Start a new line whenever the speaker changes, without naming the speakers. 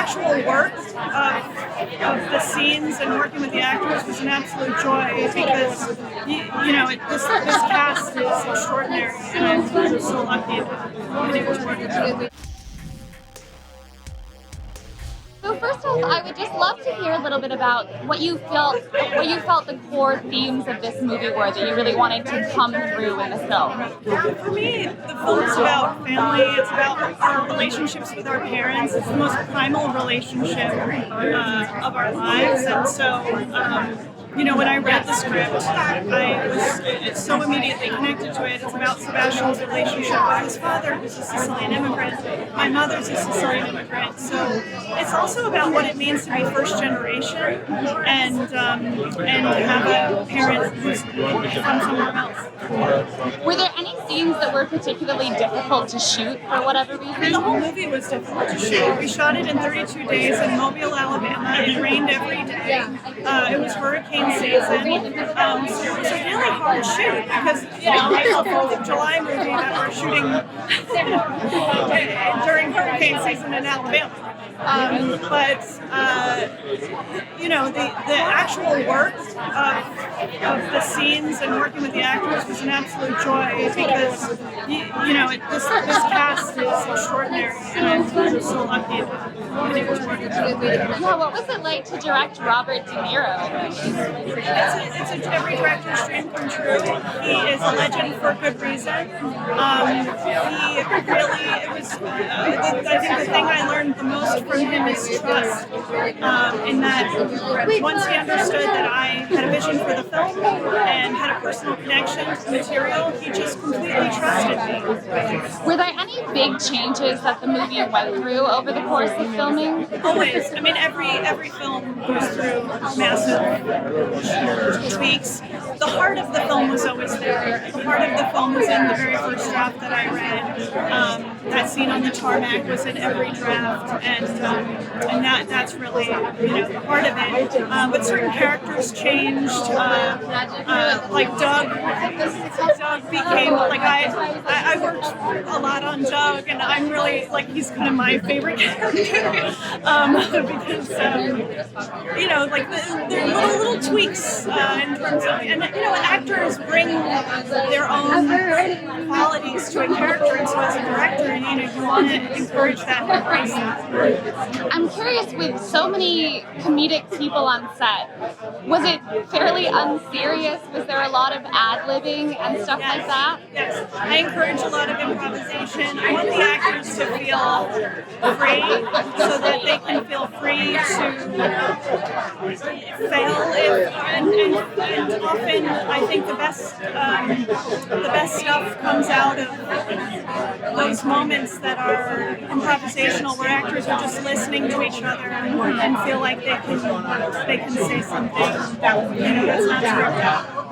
actual work of the scenes and working with the actors was an absolute joy because this cast is extraordinary, and I'm so lucky to be able to work with them.
So first off, I would just love to hear a little bit about what you felt the core themes of this movie were that you really wanted to come through in the film.
For me, the film is about family. It's about our relationships with our parents. It's the most primal relationship of our lives, and so. When I read the script, I was so immediately connected to it. It's about Sebastian's relationship with his father, who's a Sicilian immigrant. My mother's a Sicilian immigrant, so it's also about what it means to be first generation and have a parent who's from somewhere else.
Were there any scenes that were particularly difficult to shoot for whatever reason?
The whole movie was difficult to shoot. We shot it in 32 days in Mobile, Alabama. It rained every day. It was hurricane season. So it was a really hard shoot because, it's a 4th of July movie that we're shooting during hurricane season in Alabama. The actual work of the scenes and working with the actors was an absolute joy because, this cast is extraordinary, and I'm so lucky to be able to work with them.
Yeah, what was it like to direct Robert De Niro?
It's every director's dream come true. He is a legend for good reason. I think the thing I learned the most from him is trust. In that once he understood that I had a vision for the film and had a personal connection to the material, he just completely trusted me.
Were there any big changes that the movie went through over the course of filming?
Always. I mean, every film goes through massive tweaks. The heart of the film was always there. The heart of the film was in the very first draft that I read. That scene on the tarmac was in every draft, and that's really the heart of it. But certain characters changed. Like Doug became I worked a lot on Doug, and I'm really he's kind of my favorite character because the little tweaks in terms of actors bring their own qualities to a character, and so as a director, you want to encourage that and embrace that.
I'm curious, with so many comedic people on set, was it fairly unserious? Was there a lot of ad-libbing and stuff like that?
Yes, I encourage a lot of improvisation. I want the actors to feel free so that they can feel free to fail. And often I think the best stuff comes out of those moments that are improvisational, where actors are just listening to each other and feel like they can say something that's not true.